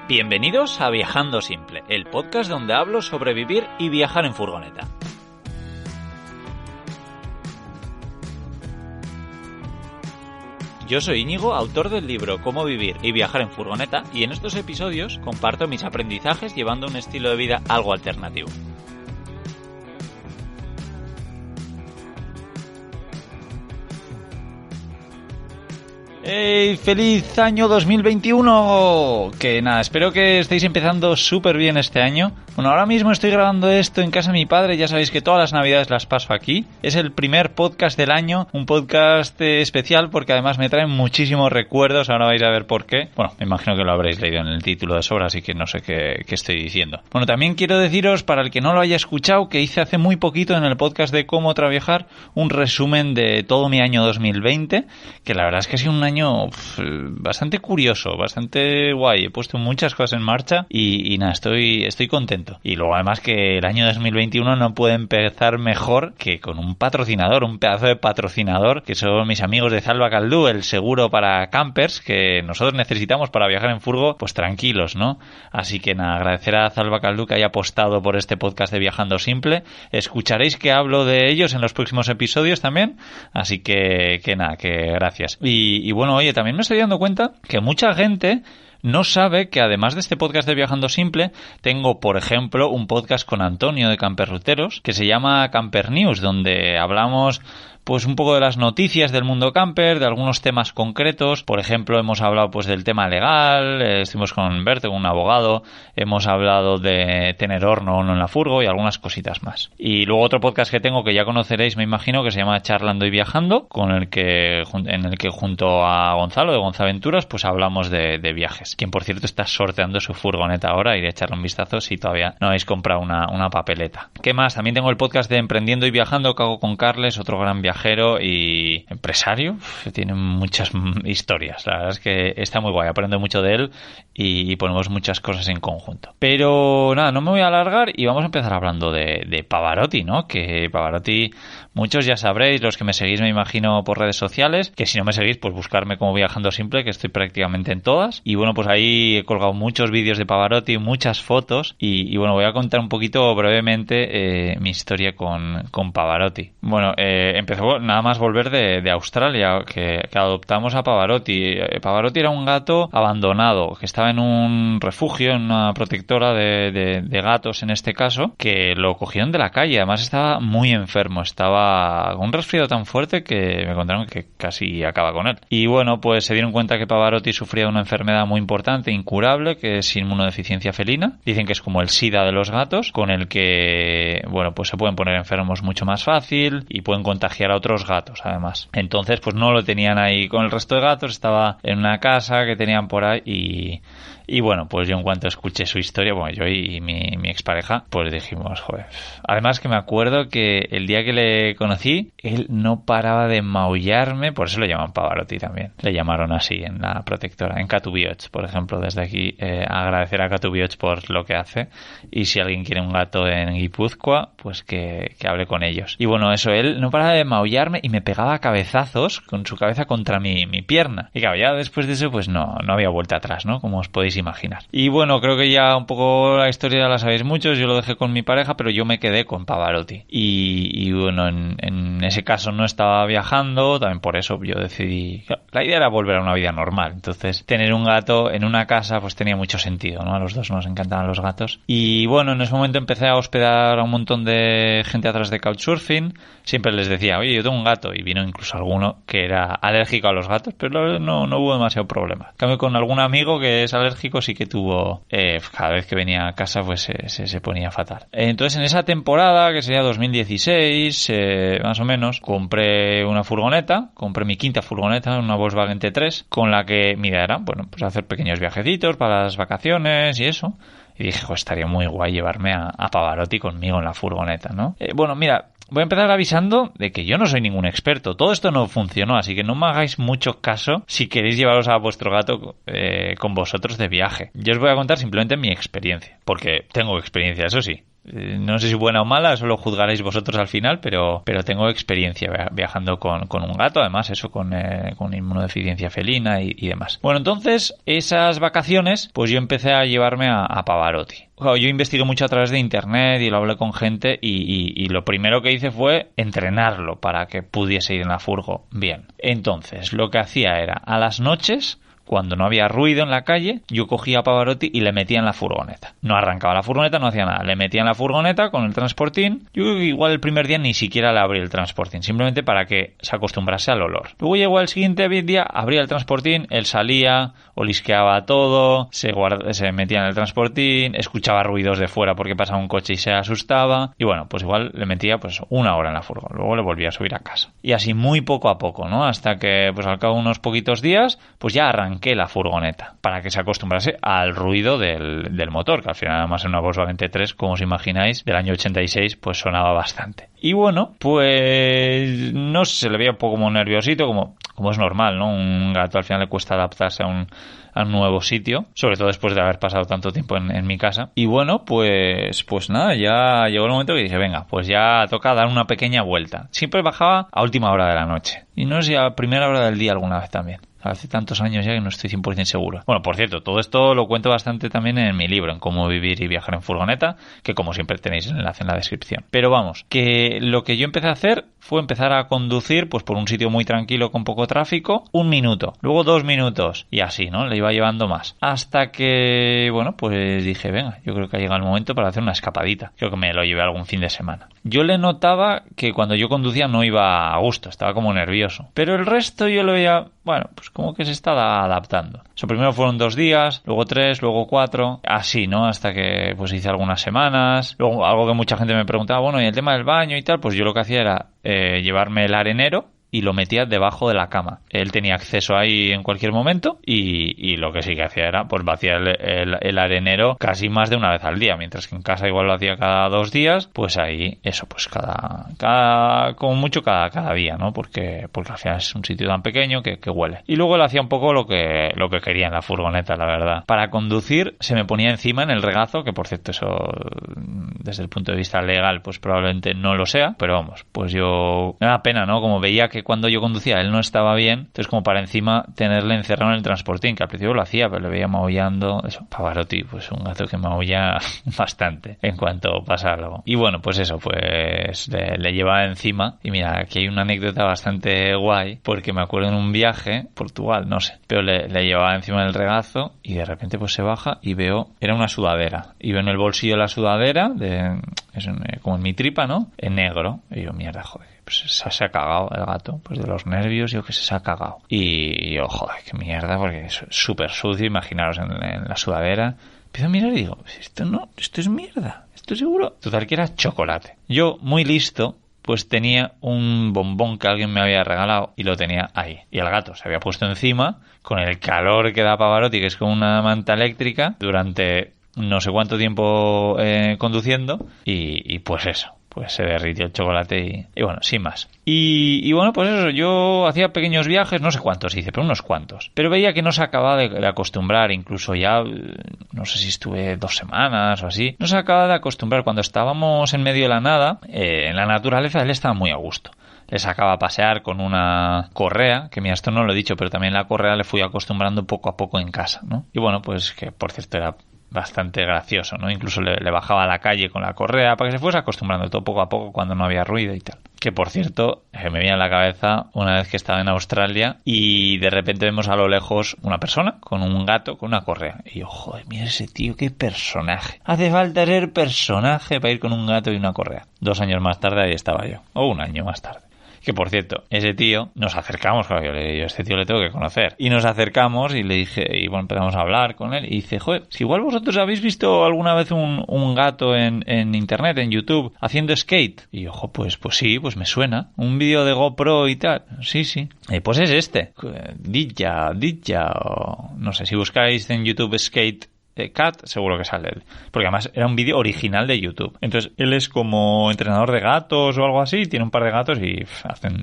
Bienvenidos a Viajando Simple, el podcast donde hablo sobre vivir y viajar en furgoneta. Yo soy Íñigo, autor del libro Cómo vivir y viajar en furgoneta, y en estos episodios comparto mis aprendizajes llevando un estilo de vida algo alternativo. ¡Hey! ¡Feliz año 2021! Que nada, espero que estéis empezando súper bien este año. Bueno, ahora mismo estoy grabando esto en casa de mi padre, ya sabéis que todas las navidades las paso aquí. Es el primer podcast del año, un podcast especial porque además me trae muchísimos recuerdos, ahora vais a ver por qué. Bueno, me imagino que lo habréis leído en el título de sobra, así que no sé qué estoy diciendo. Bueno, también quiero deciros, para el que no lo haya escuchado, que hice hace muy poquito en el podcast de Cómo Traviajar un resumen de todo mi año 2020, que la verdad es que ha sido un año bastante curioso, bastante guay. He puesto muchas cosas en marcha y nada, estoy contento. Y luego además que el año 2021 no puede empezar mejor que con un patrocinador, un pedazo de patrocinador, que son mis amigos de Zalba Caldú, el seguro para campers que nosotros necesitamos para viajar en furgo, pues tranquilos, ¿no? Así que nada, agradecer a Zalba Caldú que haya apostado por este podcast de Viajando Simple. Escucharéis que hablo de ellos en los próximos episodios también, así que nada, que gracias. Y bueno, oye, también me estoy dando cuenta que mucha gente no sabe que además de este podcast de Viajando Simple, tengo, por ejemplo, un podcast con Antonio de Camperruteros que se llama Camper News, donde hablamos pues un poco de las noticias del mundo camper, de algunos temas concretos. Por ejemplo, hemos hablado pues del tema legal, estuvimos con Berto, un abogado, hemos hablado de tener horno o no en la furgo y algunas cositas más. Y luego otro podcast que tengo que ya conoceréis, me imagino, que se llama Charlando y Viajando, en el que junto a Gonzalo de Gonzaventuras pues hablamos de viajes. Quien, por cierto, está sorteando su furgoneta ahora, iré a echarle un vistazo si todavía no habéis comprado una papeleta. ¿Qué más? También tengo el podcast de Emprendiendo y Viajando que hago con Carles, otro gran viajero y empresario. Tiene muchas historias, la verdad es que está muy guay, aprendo mucho de él y ponemos muchas cosas en conjunto. Pero nada, no me voy a alargar y vamos a empezar hablando de Pavarotti, ¿no? Que Pavarotti, muchos ya sabréis, los que me seguís me imagino por redes sociales, que si no me seguís pues buscarme como Viajando Simple, que estoy prácticamente en todas. Y bueno, pues ahí he colgado muchos vídeos de Pavarotti, muchas fotos y bueno, voy a contar un poquito brevemente mi historia con Pavarotti. Bueno, empezó nada más volver de Australia, que adoptamos a Pavarotti. Pavarotti era un gato abandonado, que estaba en un refugio, en una protectora de gatos en este caso, que lo cogieron de la calle. Además estaba muy enfermo, estaba con un resfriado tan fuerte que me contaron que casi acaba con él. Y bueno, pues se dieron cuenta que Pavarotti sufría de una enfermedad muy importante, incurable, que es inmunodeficiencia felina. Dicen que es como el SIDA de los gatos, con el que, bueno, pues se pueden poner enfermos mucho más fácil y pueden contagiar a otros gatos además. Entonces pues no lo tenían ahí con el resto de gatos, estaba en una casa que tenían por ahí y bueno, pues yo en cuanto escuché su historia, bueno, yo y mi expareja, pues dijimos, joder. Además que me acuerdo que el día que le conocí, él no paraba de maullarme, por eso le llaman Pavarotti también. Le llamaron así en la protectora, en Catubiots, por ejemplo, desde aquí agradecer a Catubiots por lo que hace. Y si alguien quiere un gato en Guipúzcoa, pues que hable con ellos. Y bueno, eso, él no paraba de maullarme y me pegaba cabezazos con su cabeza contra mi pierna. Y claro, ya después de eso, pues no había vuelta atrás, ¿no? Como os podéis imaginar. Y bueno, creo que ya un poco la historia ya la sabéis muchos, yo lo dejé con mi pareja, pero yo me quedé con Pavarotti. Y bueno, en ese caso no estaba viajando, también por eso yo decidí... La idea era volver a una vida normal, entonces tener un gato en una casa pues tenía mucho sentido, ¿no? A los dos nos encantaban los gatos. Y bueno, en ese momento empecé a hospedar a un montón de gente atrás de Couchsurfing. Siempre les decía, oye, yo tengo un gato, y vino incluso alguno que era alérgico a los gatos, pero no hubo demasiado problema. En cambio, con algún amigo que es alérgico sí que tuvo, cada vez que venía a casa pues se ponía fatal. Entonces en esa temporada, que sería 2016 más o menos, compré una furgoneta, compré mi quinta furgoneta, una Volkswagen T3, con la que mi idea era, bueno, pues hacer pequeños viajecitos para las vacaciones y eso. Y dije, jo, estaría muy guay llevarme a Pavarotti conmigo en la furgoneta, ¿no? Bueno, mira, voy a empezar avisando de que yo no soy ningún experto. Todo esto no funcionó, así que no me hagáis mucho caso si queréis llevaros a vuestro gato con vosotros de viaje. Yo os voy a contar simplemente mi experiencia, porque tengo experiencia, eso sí. No sé si buena o mala, eso lo juzgaréis vosotros al final, pero tengo experiencia viajando con un gato, además eso, con inmunodeficiencia felina y demás. Bueno, entonces, esas vacaciones, pues yo empecé a llevarme a Pavarotti. Yo investigué mucho a través de internet y lo hablé con gente y lo primero que hice fue entrenarlo para que pudiese ir en la furgo bien. Entonces, lo que hacía era, a las noches, cuando no había ruido en la calle, yo cogía a Pavarotti y le metía en la furgoneta. No arrancaba la furgoneta, no hacía nada. Le metía en la furgoneta con el transportín. Yo creo que igual el primer día ni siquiera le abrí el transportín, simplemente para que se acostumbrase al olor. Luego llegó el siguiente día, abría el transportín, él salía, olisqueaba todo, se metía en el transportín, escuchaba ruidos de fuera porque pasaba un coche y se asustaba. Y bueno, pues igual le metía pues 1 hora en la furgoneta. Luego le volvía a subir a casa. Y así muy poco a poco, ¿no? Hasta que pues al cabo de unos poquitos días, pues ya arranqué la furgoneta para que se acostumbrase al ruido del motor, que al final además en una Volkswagen T3, como os imagináis, del año 86, pues sonaba bastante. Y bueno, pues no sé, se le veía un poco como nerviosito, como es normal, ¿no? Un gato al final le cuesta adaptarse a un nuevo sitio, sobre todo después de haber pasado tanto tiempo en mi casa. Y bueno, pues nada, ya llegó el momento que dije, venga, pues ya toca dar una pequeña vuelta. Siempre bajaba a última hora de la noche. Y no sé si a primera hora del día alguna vez también. Hace tantos años ya que no estoy 100% seguro. Bueno, por cierto, todo esto lo cuento bastante también en mi libro, en Cómo vivir y viajar en furgoneta, que como siempre tenéis el enlace en la descripción. Pero vamos, que lo que yo empecé a hacer fue empezar a conducir pues por un sitio muy tranquilo con poco tráfico, 1 minuto, luego 2 minutos y así, ¿no? Le iba llevando más. Hasta que, bueno, pues dije, venga, yo creo que ha llegado el momento para hacer una escapadita. Creo que me lo llevé algún fin de semana. Yo le notaba que cuando yo conducía no iba a gusto, estaba como nervioso. Pero el resto yo lo veía, bueno, pues como que se estaba adaptando. Eso primero fueron 2 días, luego 3, luego 4, así, ¿no? Hasta que pues hice algunas semanas. Luego algo que mucha gente me preguntaba, bueno, y el tema del baño y tal, pues yo lo que hacía era llevarme el arenero y lo metía debajo de la cama. Él tenía acceso ahí en cualquier momento y lo que sí que hacía era pues vaciar el arenero casi más de una vez al día, mientras que en casa igual lo hacía cada 2 días, pues ahí eso, pues como mucho cada día, ¿no? Porque al final es un sitio tan pequeño que huele. Y luego él hacía un poco lo que quería en la furgoneta, la verdad. Para conducir se me ponía encima en el regazo, que por cierto eso desde el punto de vista legal pues probablemente no lo sea, pero vamos, pues yo me da pena, ¿no? Como veía que cuando yo conducía él no estaba bien, entonces como para encima tenerle encerrado en el transportín, que al principio lo hacía, pero le veía maullando. Eso, Pavarotti, pues un gato que maulla bastante en cuanto pasa algo. Y bueno, pues eso, pues le llevaba encima. Y mira, aquí hay una anécdota bastante guay, porque me acuerdo en un viaje, Portugal, no sé, pero le llevaba encima del regazo y de repente pues se baja y veo, era una sudadera, y veo en el bolsillo de la sudadera, como en mi tripa, ¿no? En negro. Y yo, mierda, joder, pues se ha cagado el gato, pues de los nervios yo que se ha cagado. Y yo, joder, qué mierda, porque es súper sucio, imaginaros en la sudadera. Empiezo a mirar y digo, esto es mierda, esto seguro. Total que era chocolate. Yo, muy listo, pues tenía un bombón que alguien me había regalado y lo tenía ahí. Y el gato se había puesto encima con el calor que da Pavarotti, que es como una manta eléctrica, durante no sé cuánto tiempo conduciendo y pues eso. Pues se derritió el chocolate y bueno, sin más. Y bueno, pues eso, yo hacía pequeños viajes, no sé cuántos hice, pero unos cuantos. Pero veía que no se acababa de acostumbrar, incluso ya, no sé si estuve 2 semanas o así. No se acababa de acostumbrar. Cuando estábamos en medio de la nada, en la naturaleza, él estaba muy a gusto. Le sacaba a pasear con una correa, que mira, esto no lo he dicho, pero también la correa le fui acostumbrando poco a poco en casa, ¿no? Y bueno, pues que por cierto era bastante gracioso, ¿no? Incluso le bajaba a la calle con la correa para que se fuese acostumbrando todo poco a poco cuando no había ruido y tal. Que por cierto, me viene a la cabeza una vez que estaba en Australia y de repente vemos a lo lejos una persona con un gato con una correa. Y yo, joder, mira ese tío, qué personaje. Hace falta ser personaje para ir con un gato y una correa. 2 años más tarde ahí estaba yo. O 1 año más tarde. Que por cierto, ese tío, nos acercamos, claro, yo a este tío le tengo que conocer. Y nos acercamos y le dije, y bueno, empezamos a hablar con él. Y dice, joder, si igual vosotros habéis visto alguna vez un gato en internet, en YouTube, haciendo skate. Y yo, ojo, pues sí, pues me suena. Un vídeo de GoPro y tal. Sí. Pues es este. Didja, o no sé, si buscáis en YouTube skate Cat seguro que sale él. Porque además era un vídeo original de YouTube. Entonces él es como entrenador de gatos o algo así, tiene un par de gatos y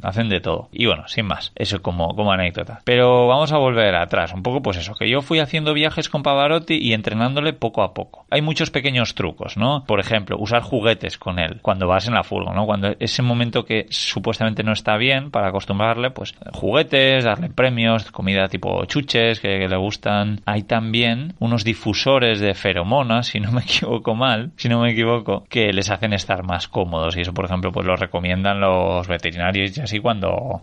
hacen de todo. Y bueno, sin más, eso como anécdota. Pero vamos a volver atrás, un poco pues eso, que yo fui haciendo viajes con Pavarotti y entrenándole poco a poco. Hay muchos pequeños trucos, ¿no? Por ejemplo, usar juguetes con él cuando vas en la furgo, ¿no? Cuando ese momento que supuestamente no está bien para acostumbrarle, pues juguetes, darle premios, comida tipo chuches que le gustan. Hay también unos difusores de feromonas, si no me equivoco, que les hacen estar más cómodos y eso, por ejemplo, pues lo recomiendan los veterinarios y así cuando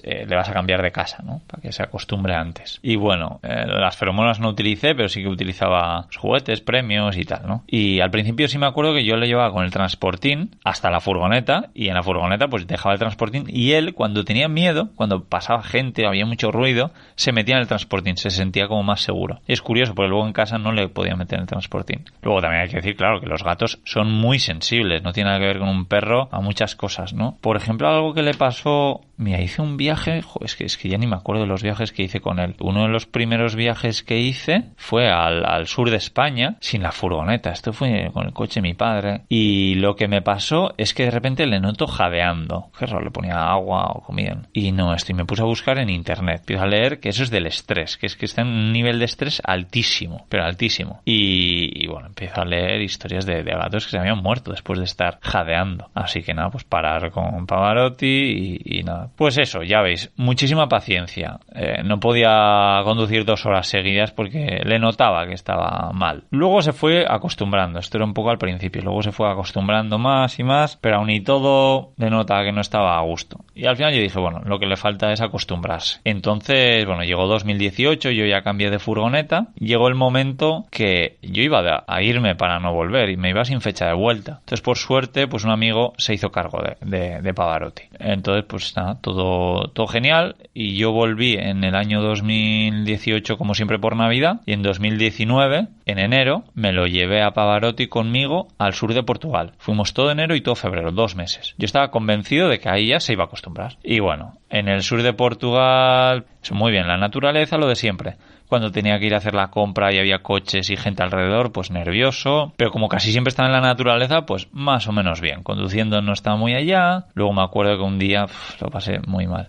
le vas a cambiar de casa, ¿no? Para que se acostumbre antes. Y bueno, las feromonas no utilicé, pero sí que utilizaba juguetes, premios y tal, ¿no? Y al principio sí me acuerdo que yo le llevaba con el transportín hasta la furgoneta y en la furgoneta pues dejaba el transportín y él cuando tenía miedo, cuando pasaba gente o había mucho ruido, se metía en el transportín, se sentía como más seguro. Y es curioso porque luego en casa no le podía meter en el transportín. Luego también hay que decir, claro, que los gatos son muy sensibles, no tiene nada que ver con un perro a muchas cosas, ¿no? Por ejemplo, algo que le pasó... Mira, hice un viaje, es que ya ni me acuerdo de los viajes que hice con él. Uno de los primeros viajes que hice fue al sur de España sin la furgoneta. Esto fue con el coche de mi padre. Y lo que me pasó es que de repente le noto jadeando. Qué raro, le ponía agua o comida. Y no, y me puse a buscar en internet. Empiezo a leer que eso es del estrés, que es que está en un nivel de estrés altísimo, pero altísimo. Y bueno, empiezo a leer historias de gatos que se habían muerto después de estar jadeando. Así que nada, pues parar con Pavarotti y nada. Pues eso, ya veis, muchísima paciencia. No podía conducir 2 horas seguidas porque le notaba que estaba mal. Luego se fue acostumbrando, esto era un poco al principio, luego se fue acostumbrando más y más, pero aún y todo le notaba que no estaba a gusto. Y al final yo dije, bueno, lo que le falta es acostumbrarse. Entonces, bueno, llegó 2018, yo ya cambié de furgoneta, llegó el momento que yo iba a irme para no volver y me iba sin fecha de vuelta. Entonces, por suerte, pues un amigo se hizo cargo de Pavarotti. Entonces, pues nada, todo genial y yo volví en el año 2018 como siempre por Navidad y en 2019 en enero me lo llevé a Pavarotti conmigo al sur de Portugal. Fuimos todo enero y todo febrero, 2 meses. Yo estaba convencido de que ahí ya se iba a acostumbrar. Y bueno, en el sur de Portugal, muy bien, la naturaleza, lo de siempre. Cuando tenía que ir a hacer la compra y había coches y gente alrededor, pues nervioso. Pero como casi siempre estaba en la naturaleza, pues más o menos bien. Conduciendo no estaba muy allá. Luego me acuerdo que un día lo pasé muy mal.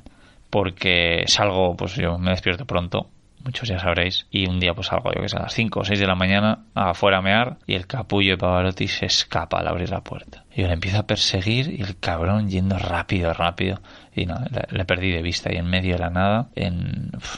Porque salgo, pues yo me despierto pronto. Muchos ya sabréis. Y un día pues salgo, yo que sé, a las 5 o 6 de la mañana afuera a mear y el capullo de Pavarotti se escapa al abrir la puerta. Y yo le empiezo a perseguir y el cabrón yendo rápido. Y nada, le perdí de vista y en medio de la nada,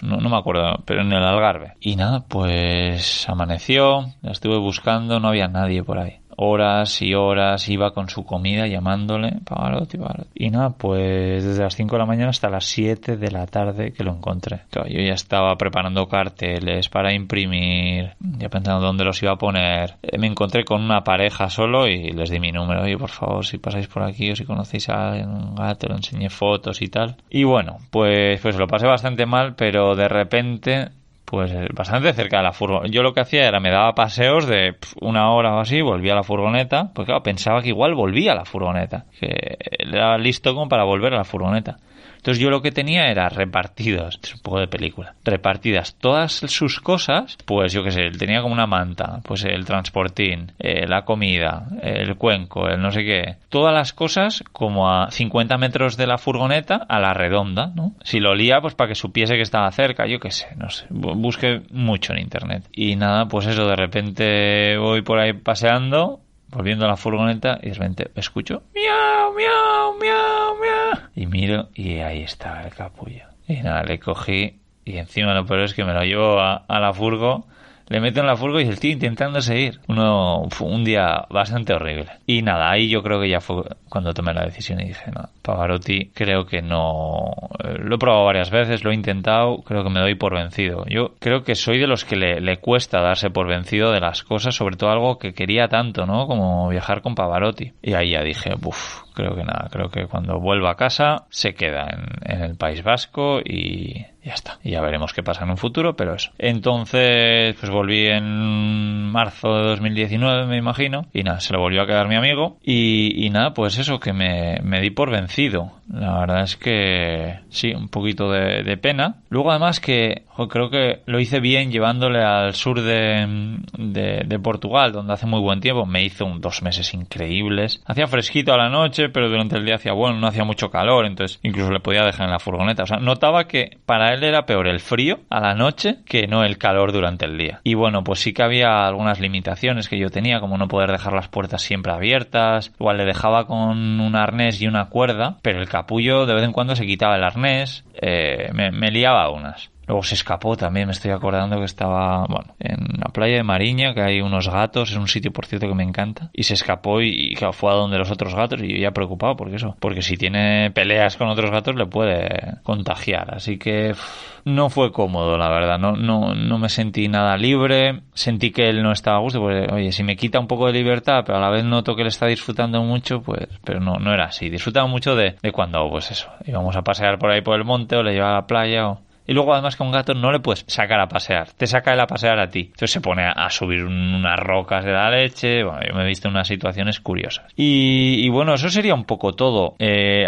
no me acuerdo, pero en el Algarve. Y nada, pues amaneció, la estuve buscando, no había nadie por ahí. Horas y horas iba con su comida llamándole Pavarotti. Y nada, pues desde las 5 de la mañana hasta las 7 de la tarde que lo encontré. Claro, yo ya estaba preparando carteles para imprimir, ya pensando dónde los iba a poner. Me encontré con una pareja solo y les di mi número. Oye, por favor, si pasáis por aquí o si conocéis a un gato, le enseñé fotos y tal. Y bueno, pues lo pasé bastante mal, pero de repente... pues bastante cerca de la furgoneta. Yo lo que hacía era me daba paseos de 1 hora o así, volvía a la furgoneta, porque claro, pensaba que igual volvía a la furgoneta, que era listo como para volver a la furgoneta. Entonces yo lo que tenía era repartidos, es un poco de película, repartidas todas sus cosas, pues yo qué sé, tenía como una manta, pues el transportín, la comida, el cuenco, el no sé qué, todas las cosas como a 50 metros de la furgoneta a la redonda, ¿no? Si lo olía, pues para que supiese que estaba cerca, yo qué sé, no sé, busqué mucho en internet. Y nada, pues eso, de repente voy por ahí paseando, volviendo a la furgoneta y de repente escucho miau, miau, miau, miau y miro y ahí estaba el capullo. Y nada, le cogí y encima lo peor es que me lo llevo a la furgo, le meto en la furgo y el tío intentando seguir. Un día bastante horrible. Y nada, ahí yo creo que ya fue cuando tomé la decisión y dije, no, Pavarotti creo que no... Lo he probado varias veces, lo he intentado, creo que me doy por vencido. Yo creo que soy de los que le cuesta darse por vencido de las cosas, sobre todo algo que quería tanto, ¿no? Como viajar con Pavarotti. Y ahí ya dije, creo que nada, creo que cuando vuelva a casa se queda en el País Vasco y ya está. Y ya veremos qué pasa en un futuro, pero eso. Entonces, pues volví en marzo de 2019, me imagino, y nada, se lo volvió a quedar mi amigo y nada, pues eso, que me di por vencido. La verdad es que sí, un poquito de pena. Luego además que creo que lo hice bien llevándole al sur de Portugal, donde hace muy buen tiempo. Me hizo 2 meses increíbles. Hacía fresquito a la noche, pero durante el día hacía bueno, no hacía mucho calor, entonces incluso le podía dejar en la furgoneta. O sea, notaba que para él era peor el frío a la noche que no el calor durante el día. Y bueno, pues sí que había algunas limitaciones que yo tenía, como no poder dejar las puertas siempre abiertas. Igual le dejaba con un arnés y una cuerda, pero el capullo de vez en cuando se quitaba el arnés, me liaba unas. Luego se escapó también, me estoy acordando que estaba, bueno, en la playa de Mariña, que hay unos gatos, es un sitio por cierto que me encanta, y se escapó y claro, fue a donde los otros gatos y yo ya preocupado porque si tiene peleas con otros gatos le puede contagiar, así que no fue cómodo, la verdad, no me sentí nada libre, sentí que él no estaba a gusto, porque oye, si me quita un poco de libertad, pero a la vez noto que él está disfrutando mucho, pues, pero no era así, disfrutaba mucho de cuando, pues eso, íbamos a pasear por ahí por el monte o le llevaba a la playa Y luego además que a un gato no le puedes sacar a pasear, te saca él a pasear a ti. Entonces se pone a subir unas rocas de la leche. Bueno, yo me he visto en unas situaciones curiosas. Y bueno, eso sería un poco todo.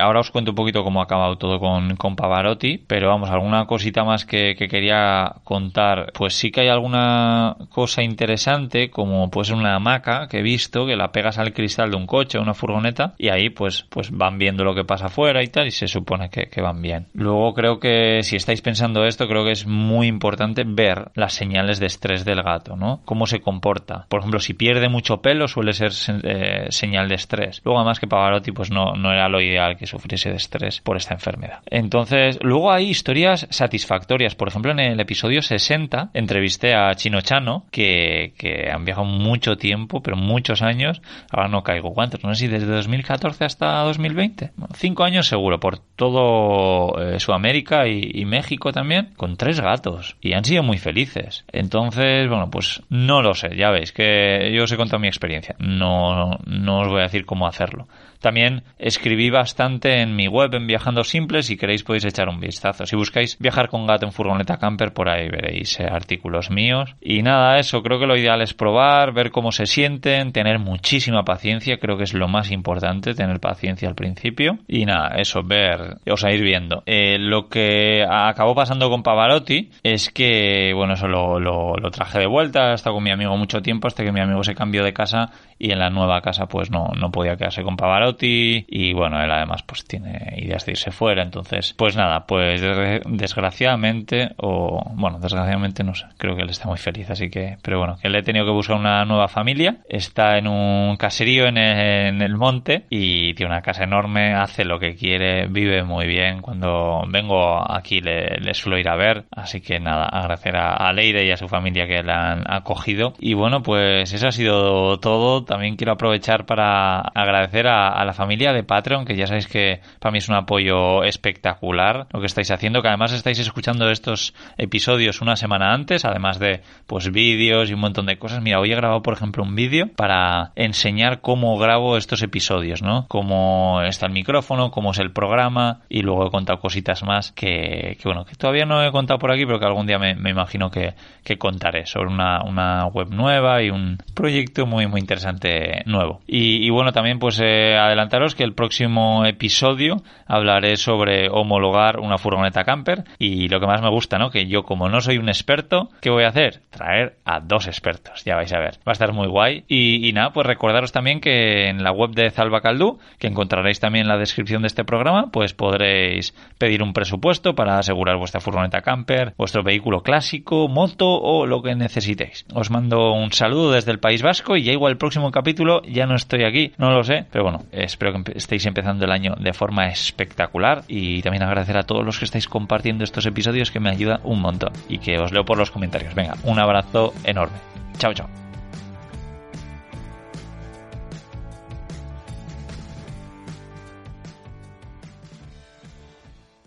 Ahora os cuento un poquito cómo ha acabado todo con Pavarotti, pero vamos, alguna cosita más que quería contar. Pues sí que hay alguna cosa interesante, como pues una hamaca que he visto, que la pegas al cristal de un coche o una furgoneta, y ahí pues van viendo lo que pasa afuera y tal, y se supone que van bien. Luego creo que si estáis pensando esto, creo que es muy importante ver las señales de estrés del gato, ¿no? Cómo se comporta. Por ejemplo, si pierde mucho pelo suele ser señal de estrés. Luego además que Pavarotti pues no era lo ideal que sufriese de estrés por esta enfermedad. Entonces, luego hay historias satisfactorias. Por ejemplo, en el episodio 60 entrevisté a Chino Chano, que han viajado mucho tiempo, pero muchos años. Ahora no caigo cuántos, no sé si desde 2014 hasta 2020. Bueno, 5 años seguro, por todo Sudamérica y México también, con 3 gatos. Y han sido muy felices. Entonces, bueno, pues no lo sé. Ya veis que yo os he contado mi experiencia. No os voy a decir cómo hacerlo. También escribí bastante en mi web en Viajando Simple. Si queréis podéis echar un vistazo. Si buscáis viajar con gato en furgoneta camper, por ahí veréis artículos míos. Y nada, eso, creo que lo ideal es probar, ver cómo se sienten, tener muchísima paciencia. Creo que es lo más importante, tener paciencia al principio. Y nada, eso, ver, o sea, ir viendo. Lo que acabó pasando con Pavarotti es que, bueno, eso lo traje de vuelta. He estado con mi amigo mucho tiempo hasta que mi amigo se cambió de casa y en la nueva casa pues no podía quedarse con Pavarotti. Y bueno, él además pues tiene ideas de irse fuera, entonces pues nada, pues desgraciadamente no sé, creo que él está muy feliz, así que, pero bueno, que le he tenido que buscar una nueva familia. Está en un caserío en el monte y tiene una casa enorme, hace lo que quiere, vive muy bien. Cuando vengo aquí le suelo ir a ver, así que nada, agradecer a Leire y a su familia que la han acogido. Y bueno, pues eso ha sido todo. También quiero aprovechar para agradecer a la familia de Patreon, que ya sabéis que para mí es un apoyo espectacular lo que estáis haciendo, que además estáis escuchando estos episodios una semana antes, además de pues vídeos y un montón de cosas. Mira, hoy he grabado por ejemplo un vídeo para enseñar cómo grabo estos episodios, ¿no? Cómo está el micrófono, cómo es el programa, y luego he contado cositas más que bueno, que todavía no he contado por aquí, pero que algún día me imagino que contaré sobre una web nueva y un proyecto muy muy interesante nuevo. Y bueno, también pues adelantaros que el próximo episodio hablaré sobre homologar una furgoneta camper, y lo que más me gusta, ¿no? Que yo, como no soy un experto, ¿qué voy a hacer? Traer a 2 expertos, ya vais a ver. Va a estar muy guay. Y nada, pues recordaros también que en la web de Zalba Caldú, que encontraréis también en la descripción de este programa, pues podréis pedir un presupuesto para asegurar vuestra furgoneta camper, vuestro vehículo clásico, moto o lo que necesitéis. Os mando un saludo desde el País Vasco y ya igual el próximo capítulo ya no estoy aquí, no lo sé, pero bueno, espero que estéis empezando el año de forma espectacular, y también agradecer a todos los que estáis compartiendo estos episodios, que me ayuda un montón y que os leo por los comentarios. Venga, un abrazo enorme. Chao, chao.